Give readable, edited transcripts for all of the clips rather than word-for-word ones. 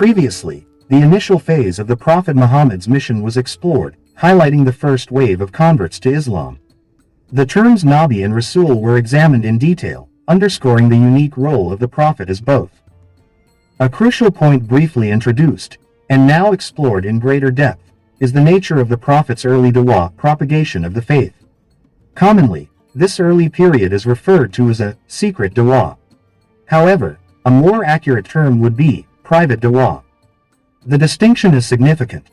Previously, the initial phase of the Prophet Muhammad's mission was explored, highlighting the first wave of converts to Islam. The terms Nabi and Rasul were examined in detail, underscoring the unique role of the Prophet as both. A crucial point briefly introduced, and now explored in greater depth, is the nature of the Prophet's early Dawah, propagation of the faith. Commonly, this early period is referred to as a secret Dawah. However, a more accurate term would be private Dawah. The distinction is significant.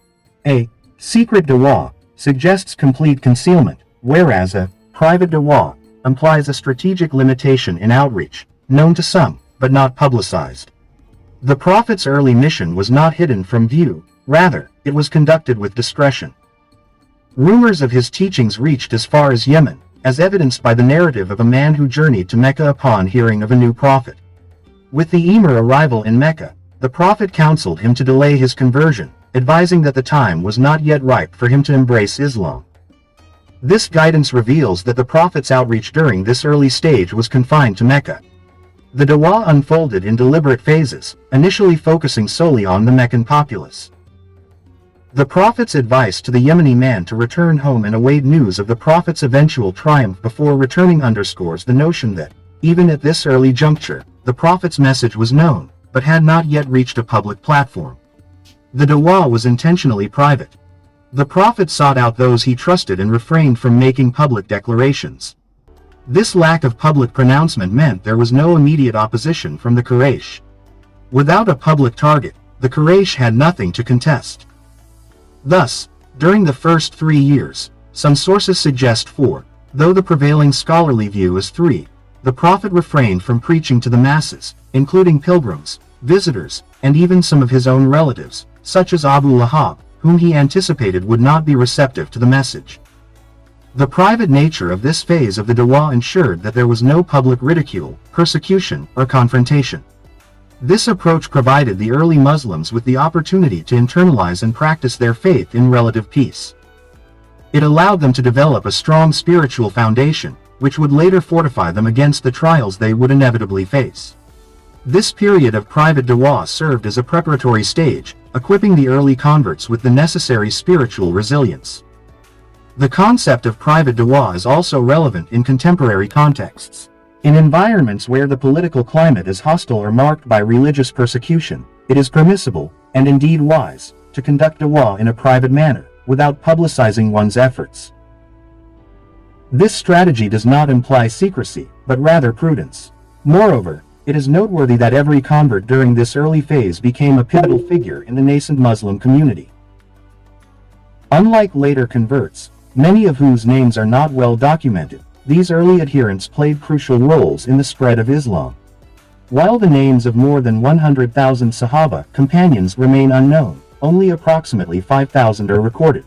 A secret Dawah suggests complete concealment, whereas a private Dawah implies a strategic limitation in outreach, known to some, but not publicized. The Prophet's early mission was not hidden from view, rather, it was conducted with discretion. Rumors of his teachings reached as far as Yemen, as evidenced by the narrative of a man who journeyed to Mecca upon hearing of a new prophet. With the Emir arrival in Mecca, the Prophet counseled him to delay his conversion, advising that the time was not yet ripe for him to embrace Islam. This guidance reveals that the Prophet's outreach during this early stage was confined to Mecca. The Dawah unfolded in deliberate phases, initially focusing solely on the Meccan populace. The Prophet's advice to the Yemeni man to return home and await news of the Prophet's eventual triumph before returning underscores the notion that, even at this early juncture, the Prophet's message was known, but had not yet reached a public platform. The Dawah was intentionally private. The Prophet sought out those he trusted and refrained from making public declarations. This lack of public pronouncement meant there was no immediate opposition from the Quraysh. Without a public target, the Quraysh had nothing to contest. Thus, during the first 3 years, some sources suggest 4, though the prevailing scholarly view is 3, the Prophet refrained from preaching to the masses, including pilgrims, visitors, and even some of his own relatives, such as Abu Lahab, whom he anticipated would not be receptive to the message. The private nature of this phase of the Dawah ensured that there was no public ridicule, persecution, or confrontation. This approach provided the early Muslims with the opportunity to internalize and practice their faith in relative peace. It allowed them to develop a strong spiritual foundation, which would later fortify them against the trials they would inevitably face. This period of private Dawah served as a preparatory stage, equipping the early converts with the necessary spiritual resilience. The concept of private Dawah is also relevant in contemporary contexts. In environments where the political climate is hostile or marked by religious persecution, it is permissible, and indeed wise, to conduct Dawah in a private manner, without publicizing one's efforts. This strategy does not imply secrecy, but rather prudence. Moreover, it is noteworthy that every convert during this early phase became a pivotal figure in the nascent Muslim community. Unlike later converts, many of whose names are not well documented, these early adherents played crucial roles in the spread of Islam. While the names of more than 100,000 Sahaba companions remain unknown, only approximately 5,000 are recorded.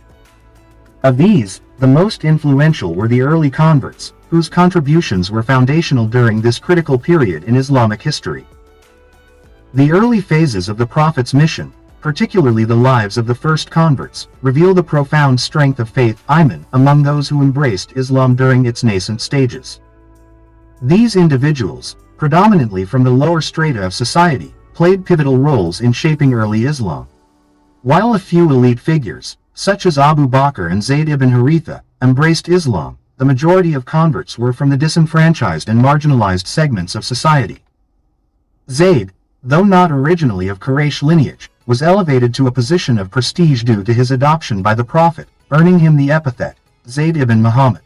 Of these, the most influential were the early converts, whose contributions were foundational during this critical period in Islamic history. The early phases of the Prophet's mission, particularly the lives of the first converts, reveal the profound strength of faith iman among those who embraced Islam during its nascent stages. These individuals, predominantly from the lower strata of society, played pivotal roles in shaping early Islam. While a few elite figures, such as Abu Bakr and Zayd ibn Haritha, embraced Islam, the majority of converts were from the disenfranchised and marginalized segments of society. Zayd, though not originally of Quraysh lineage, was elevated to a position of prestige due to his adoption by the Prophet, earning him the epithet, Zayd ibn Muhammad.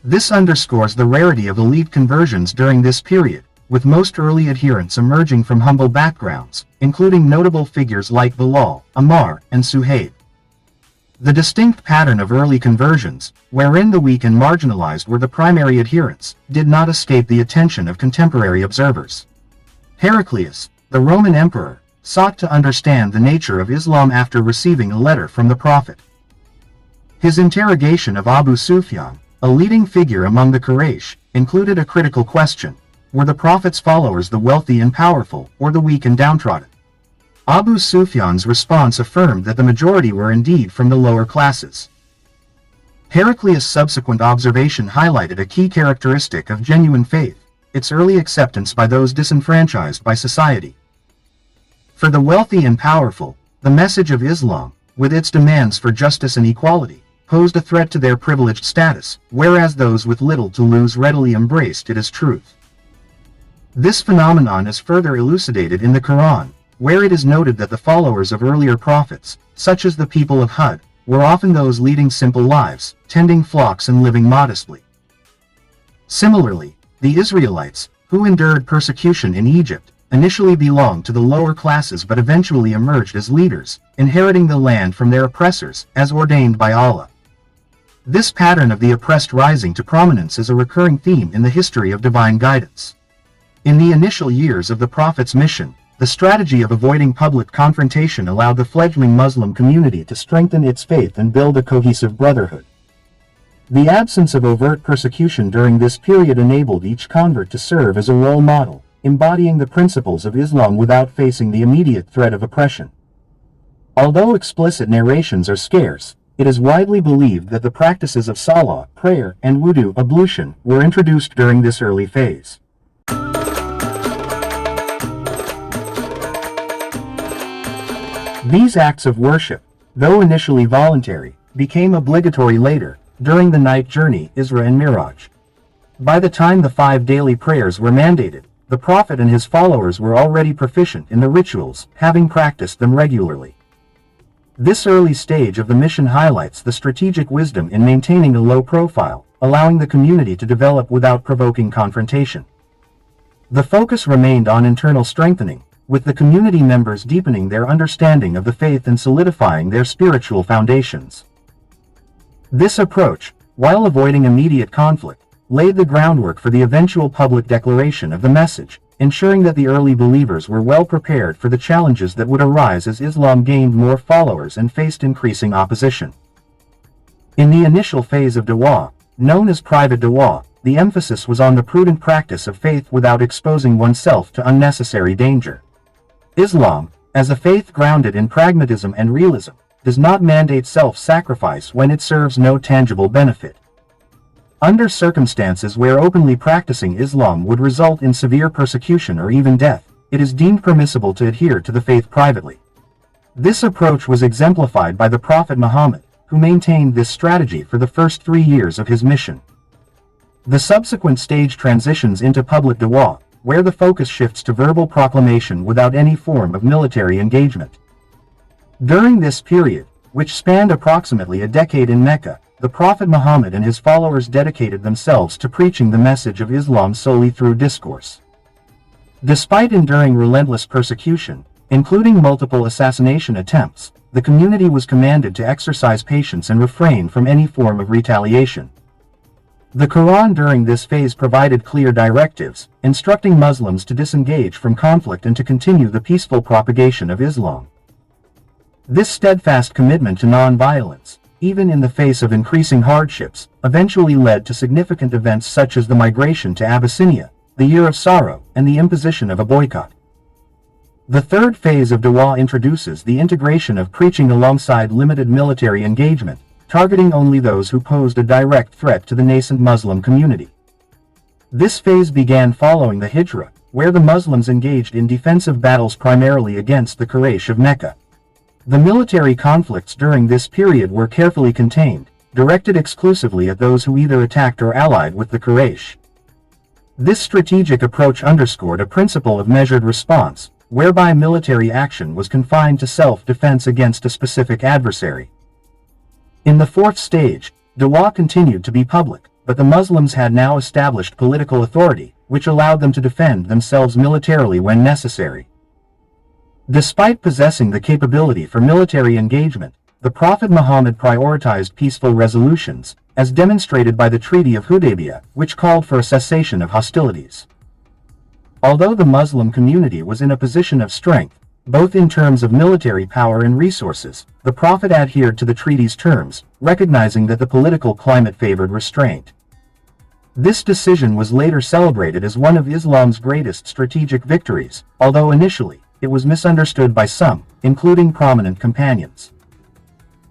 This underscores the rarity of elite conversions during this period, with most early adherents emerging from humble backgrounds, including notable figures like Bilal, Ammar, and Suhaib. The distinct pattern of early conversions, wherein the weak and marginalized were the primary adherents, did not escape the attention of contemporary observers. Heraclius, the Roman emperor, sought to understand the nature of Islam after receiving a letter from the Prophet. His interrogation of Abu Sufyan, a leading figure among the Quraysh, included a critical question: were the Prophet's followers the wealthy and powerful, or the weak and downtrodden? Abu Sufyan's response affirmed that the majority were indeed from the lower classes. Heraclius' subsequent observation highlighted a key characteristic of genuine faith: its early acceptance by those disenfranchised by society. For the wealthy and powerful, the message of Islam, with its demands for justice and equality, posed a threat to their privileged status, whereas those with little to lose readily embraced it as truth. This phenomenon is further elucidated in the Quran, where it is noted that the followers of earlier prophets, such as the people of Hud, were often those leading simple lives, tending flocks and living modestly. Similarly, the Israelites, who endured persecution in Egypt, initially belonged to the lower classes but eventually emerged as leaders, inheriting the land from their oppressors, as ordained by Allah. This pattern of the oppressed rising to prominence is a recurring theme in the history of divine guidance. In the initial years of the Prophet's mission, the strategy of avoiding public confrontation allowed the fledgling Muslim community to strengthen its faith and build a cohesive brotherhood. The absence of overt persecution during this period enabled each convert to serve as a role model, embodying the principles of Islam without facing the immediate threat of oppression. Although explicit narrations are scarce, it is widely believed that the practices of salah, prayer, and wudu, ablution, were introduced during this early phase. These acts of worship, though initially voluntary, became obligatory later, during the night journey, Isra and Miraj. By the time the 5 daily prayers were mandated, the Prophet and his followers were already proficient in the rituals, having practiced them regularly. This early stage of the mission highlights the strategic wisdom in maintaining a low profile, allowing the community to develop without provoking confrontation. The focus remained on internal strengthening, with the community members deepening their understanding of the faith and solidifying their spiritual foundations. This approach, while avoiding immediate conflict, laid the groundwork for the eventual public declaration of the message, ensuring that the early believers were well prepared for the challenges that would arise as Islam gained more followers and faced increasing opposition. In the initial phase of Dawah, known as private Dawah, the emphasis was on the prudent practice of faith without exposing oneself to unnecessary danger. Islam, as a faith grounded in pragmatism and realism, does not mandate self-sacrifice when it serves no tangible benefit. Under circumstances where openly practicing Islam would result in severe persecution or even death, it is deemed permissible to adhere to the faith privately. This approach was exemplified by the Prophet Muhammad, who maintained this strategy for the first 3 years of his mission. The subsequent stage transitions into public dawah, where the focus shifts to verbal proclamation without any form of military engagement. During this period, which spanned approximately a decade in Mecca, the Prophet Muhammad and his followers dedicated themselves to preaching the message of Islam solely through discourse. Despite enduring relentless persecution, including multiple assassination attempts, the community was commanded to exercise patience and refrain from any form of retaliation. The Quran during this phase provided clear directives, instructing Muslims to disengage from conflict and to continue the peaceful propagation of Islam. This steadfast commitment to non-violence, even in the face of increasing hardships, eventually led to significant events such as the migration to Abyssinia, the Year of Sorrow, and the imposition of a boycott. The third phase of Dawah introduces the integration of preaching alongside limited military engagement, targeting only those who posed a direct threat to the nascent Muslim community. This phase began following the Hijrah, where the Muslims engaged in defensive battles primarily against the Quraysh of Mecca. The military conflicts during this period were carefully contained, directed exclusively at those who either attacked or allied with the Quraysh. This strategic approach underscored a principle of measured response, whereby military action was confined to self-defense against a specific adversary. In the fourth stage, Dawah continued to be public, but the Muslims had now established political authority, which allowed them to defend themselves militarily when necessary. Despite possessing the capability for military engagement, the Prophet Muhammad prioritized peaceful resolutions, as demonstrated by the Treaty of Hudaybiyah, which called for a cessation of hostilities. Although the Muslim community was in a position of strength, both in terms of military power and resources, the Prophet adhered to the treaty's terms, recognizing that the political climate favored restraint. This decision was later celebrated as one of Islam's greatest strategic victories, although initially, it was misunderstood by some, including prominent companions.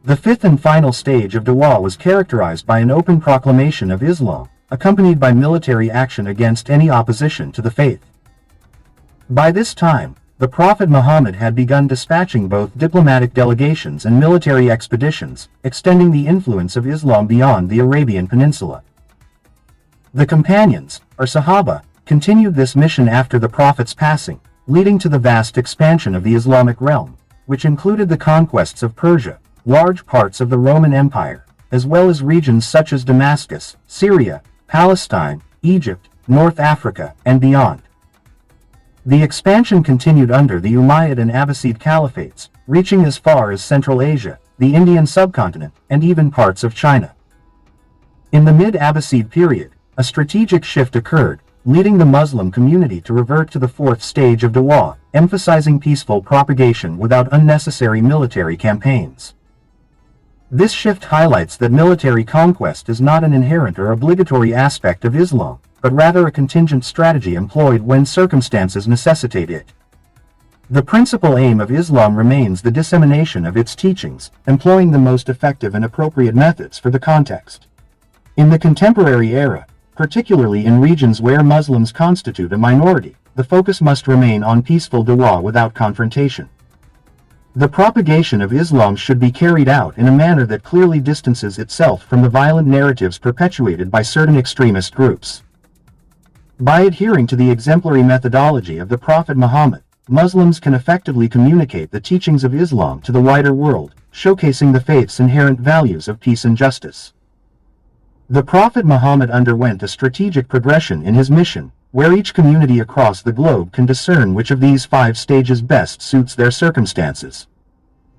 The fifth and final stage of Dawah was characterized by an open proclamation of Islam, accompanied by military action against any opposition to the faith. By this time, the Prophet Muhammad had begun dispatching both diplomatic delegations and military expeditions, extending the influence of Islam beyond the Arabian Peninsula. The companions, or Sahaba, continued this mission after the Prophet's passing, leading to the vast expansion of the Islamic realm, which included the conquests of Persia, large parts of the Roman Empire, as well as regions such as Damascus, Syria, Palestine, Egypt, North Africa, and beyond. The expansion continued under the Umayyad and Abbasid caliphates, reaching as far as Central Asia, the Indian subcontinent, and even parts of China. In the mid-Abbasid period, a strategic shift occurred, leading the Muslim community to revert to the fourth stage of Dawah, emphasizing peaceful propagation without unnecessary military campaigns. This shift highlights that military conquest is not an inherent or obligatory aspect of Islam, but rather a contingent strategy employed when circumstances necessitate it. The principal aim of Islam remains the dissemination of its teachings, employing the most effective and appropriate methods for the context. In the contemporary era, particularly in regions where Muslims constitute a minority, the focus must remain on peaceful dawah without confrontation. The propagation of Islam should be carried out in a manner that clearly distances itself from the violent narratives perpetuated by certain extremist groups. By adhering to the exemplary methodology of the Prophet Muhammad, Muslims can effectively communicate the teachings of Islam to the wider world, showcasing the faith's inherent values of peace and justice. The Prophet Muhammad underwent a strategic progression in his mission, where each community across the globe can discern which of these 5 stages best suits their circumstances.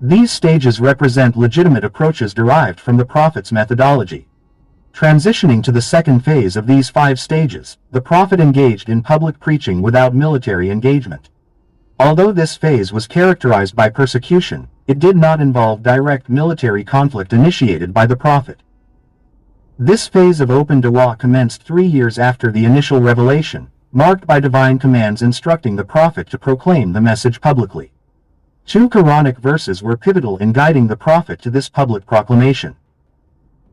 These stages represent legitimate approaches derived from the Prophet's methodology. Transitioning to the second phase of these 5 stages, the Prophet engaged in public preaching without military engagement. Although this phase was characterized by persecution, it did not involve direct military conflict initiated by the Prophet. This phase of open dawah commenced 3 years after the initial revelation, marked by divine commands instructing the Prophet to proclaim the message publicly. 2 Quranic verses were pivotal in guiding the Prophet to this public proclamation.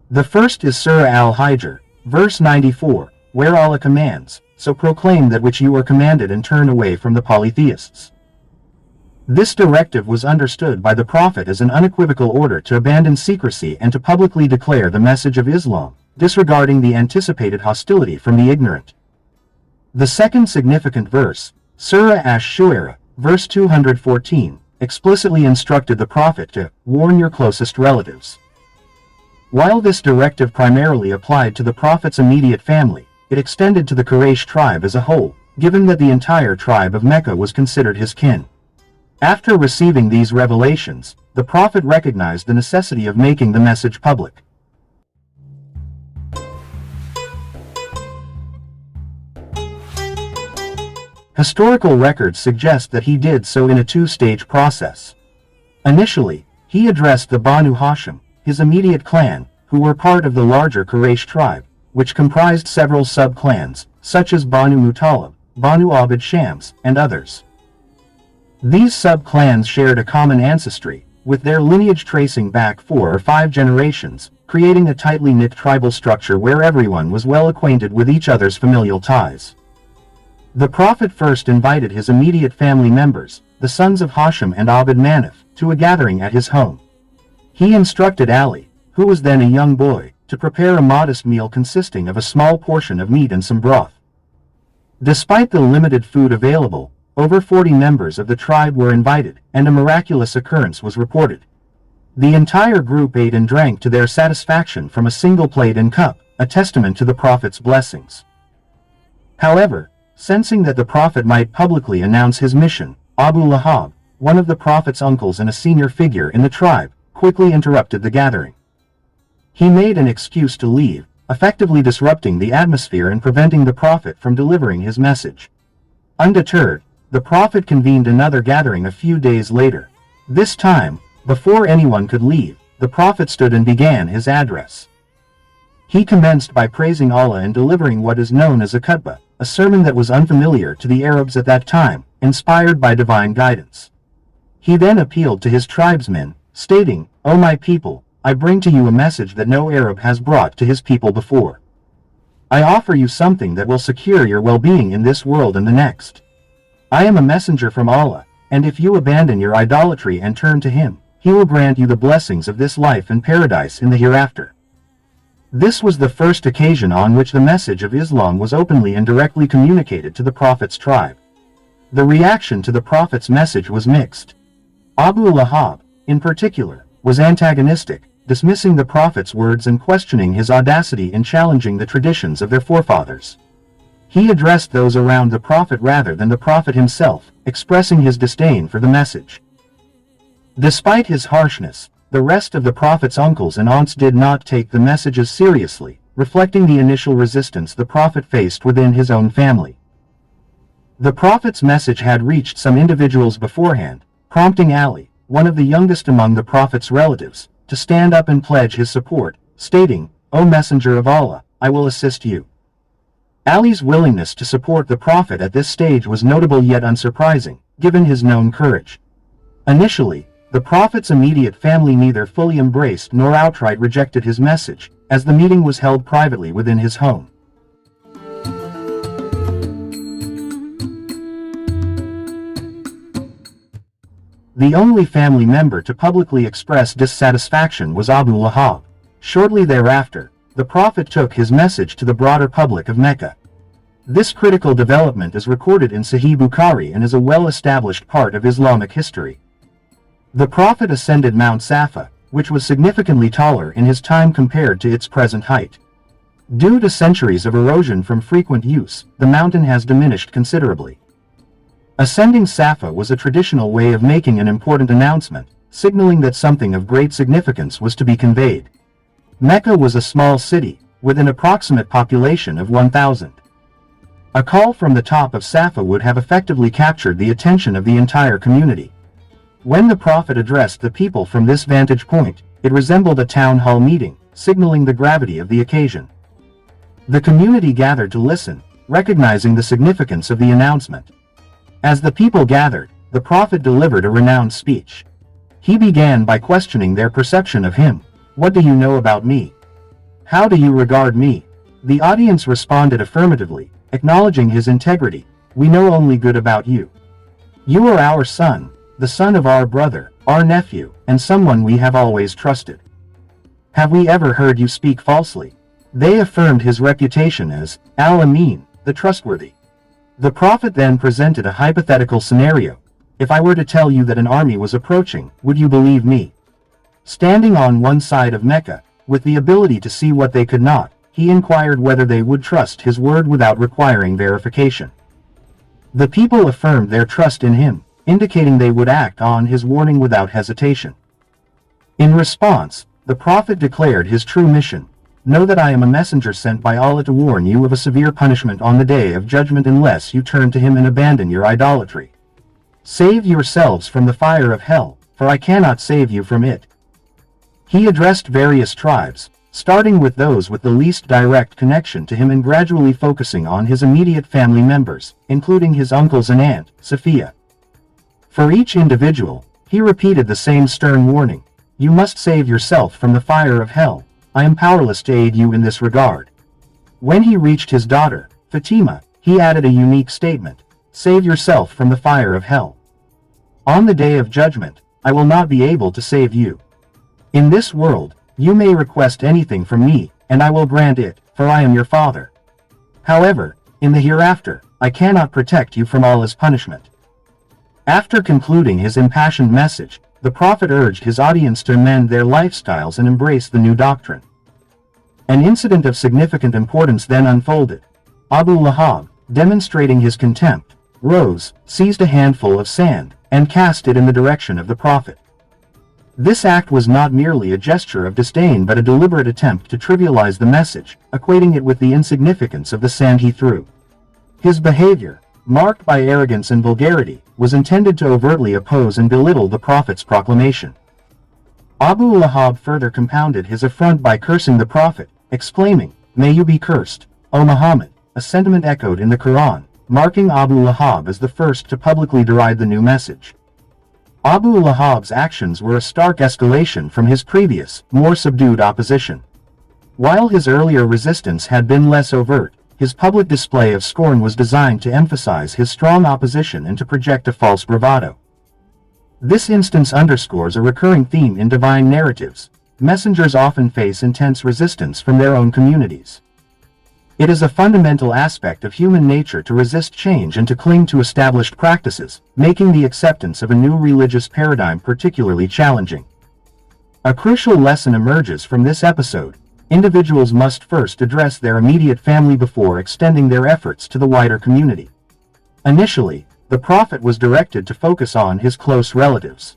The first is Surah al-Hijr, verse 94, where Allah commands, "So proclaim that which you are commanded and turn away from the polytheists." This directive was understood by the Prophet as an unequivocal order to abandon secrecy and to publicly declare the message of Islam, disregarding the anticipated hostility from the ignorant. The second significant verse, Surah ash-Shu'ara, verse 214, explicitly instructed the Prophet to warn your closest relatives. While this directive primarily applied to the Prophet's immediate family, it extended to the Quraysh tribe as a whole, given that the entire tribe of Mecca was considered his kin. After receiving these revelations, the Prophet recognized the necessity of making the message public. Historical records suggest that he did so in a 2-stage process. Initially, he addressed the Banu Hashim, his immediate clan, who were part of the larger Quraysh tribe, which comprised several sub-clans, such as Banu Muttalib, Banu Abd Shams, and others. These sub-clans shared a common ancestry, with their lineage tracing back 4 or 5 generations, creating a tightly knit tribal structure where everyone was well acquainted with each other's familial ties. The Prophet first invited his immediate family members, the sons of Hashim and Abd Manaf, to a gathering at his home. He instructed Ali, who was then a young boy, to prepare a modest meal consisting of a small portion of meat and some broth. Despite the limited food available, over 40 members of the tribe were invited, and a miraculous occurrence was reported. The entire group ate and drank to their satisfaction from a single plate and cup, a testament to the Prophet's blessings. However, sensing that the Prophet might publicly announce his mission, Abu Lahab, one of the Prophet's uncles and a senior figure in the tribe, quickly interrupted the gathering. He made an excuse to leave, effectively disrupting the atmosphere and preventing the Prophet from delivering his message. Undeterred, the Prophet convened another gathering a few days later. This time, before anyone could leave, the Prophet stood and began his address. He commenced by praising Allah and delivering what is known as a khutbah, a sermon that was unfamiliar to the Arabs at that time, inspired by divine guidance. He then appealed to his tribesmen, stating, "O my people, I bring to you a message that no Arab has brought to his people before. I offer you something that will secure your well-being in this world and the next. I am a messenger from Allah, and if you abandon your idolatry and turn to him, he will grant you the blessings of this life and paradise in the hereafter. This was the first occasion on which the message of Islam was openly and directly communicated to the Prophet's tribe. The reaction to the Prophet's message was mixed. Abu Lahab, in particular, was antagonistic, dismissing the Prophet's words and questioning his audacity in challenging the traditions of their forefathers. He addressed those around the Prophet rather than the Prophet himself, expressing his disdain for the message. Despite his harshness, the rest of the Prophet's uncles and aunts did not take the messages seriously, reflecting the initial resistance the Prophet faced within his own family. The Prophet's message had reached some individuals beforehand, prompting Ali, one of the youngest among the Prophet's relatives, to stand up and pledge his support, stating, "O Messenger of Allah, I will assist you." Ali's willingness to support the Prophet at this stage was notable yet unsurprising, given his known courage. Initially, the Prophet's immediate family neither fully embraced nor outright rejected his message, as the meeting was held privately within his home. The only family member to publicly express dissatisfaction was Abu Lahab. Shortly thereafter, the Prophet took his message to the broader public of Mecca. This critical development is recorded in Sahih Bukhari and is a well-established part of Islamic history. The Prophet ascended Mount Safa, which was significantly taller in his time compared to its present height. Due to centuries of erosion from frequent use, the mountain has diminished considerably. Ascending Safa was a traditional way of making an important announcement, signaling that something of great significance was to be conveyed. Mecca was a small city, with an approximate population of 1,000. A call from the top of Safa would have effectively captured the attention of the entire community. When the Prophet addressed the people from this vantage point, it resembled a town hall meeting, signaling the gravity of the occasion. The community gathered to listen, recognizing the significance of the announcement. As the people gathered, the Prophet delivered a renowned speech. He began by questioning their perception of him. "What do you know about me? How do you regard me?" The audience responded affirmatively, acknowledging his integrity. "We know only good about you. You are our son, the son of our brother, our nephew, and someone we have always trusted. Have we ever heard you speak falsely?" They affirmed his reputation as al-Amin, the trustworthy. The Prophet then presented a hypothetical scenario. "If I were to tell you that an army was approaching, would you believe me?" Standing on one side of Mecca, with the ability to see what they could not, he inquired whether they would trust his word without requiring verification. The people affirmed their trust in him, indicating they would act on his warning without hesitation. In response, the Prophet declared his true mission. "Know that I am a messenger sent by Allah to warn you of a severe punishment on the day of judgment unless you turn to him and abandon your idolatry. Save yourselves from the fire of hell, for I cannot save you from it." He addressed various tribes, starting with those with the least direct connection to him and gradually focusing on his immediate family members, including his uncles and aunt, Safiya. For each individual, he repeated the same stern warning: "You must save yourself from the fire of hell. I am powerless to aid you in this regard." When he reached his daughter, Fatima, he added a unique statement: "Save yourself from the fire of hell. On the day of judgment, I will not be able to save you. In this world, you may request anything from me, and I will grant it, for I am your father. However, in the hereafter, I cannot protect you from Allah's punishment." After concluding his impassioned message, the Prophet urged his audience to amend their lifestyles and embrace the new doctrine. An incident of significant importance then unfolded. Abu Lahab, demonstrating his contempt, rose, seized a handful of sand, and cast it in the direction of the Prophet. This act was not merely a gesture of disdain but a deliberate attempt to trivialize the message, equating it with the insignificance of the sand he threw. His behavior, marked by arrogance and vulgarity, was intended to overtly oppose and belittle the Prophet's proclamation. Abu Lahab further compounded his affront by cursing the Prophet, exclaiming, "May you be cursed, O Muhammad," a sentiment echoed in the Quran, marking Abu Lahab as the first to publicly deride the new message. Abu Lahab's actions were a stark escalation from his previous, more subdued opposition. While his earlier resistance had been less overt, his public display of scorn was designed to emphasize his strong opposition and to project a false bravado. This instance underscores a recurring theme in divine narratives. Messengers often face intense resistance from their own communities. It is a fundamental aspect of human nature to resist change and to cling to established practices, making the acceptance of a new religious paradigm particularly challenging. A crucial lesson emerges from this episode. Individuals must first address their immediate family before extending their efforts to the wider community. Initially, the Prophet was directed to focus on his close relatives.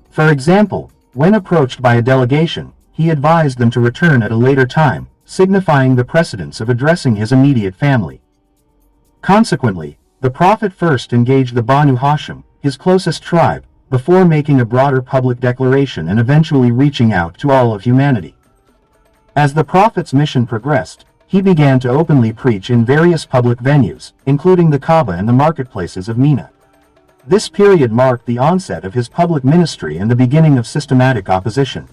For example, when approached by a delegation, he advised them to return at a later time, signifying the precedence of addressing his immediate family. Consequently, the Prophet first engaged the Banu Hashim, his closest tribe, before making a broader public declaration and eventually reaching out to all of humanity. As the Prophet's mission progressed, he began to openly preach in various public venues, including the Kaaba and the marketplaces of Mina. This period marked the onset of his public ministry and the beginning of systematic opposition.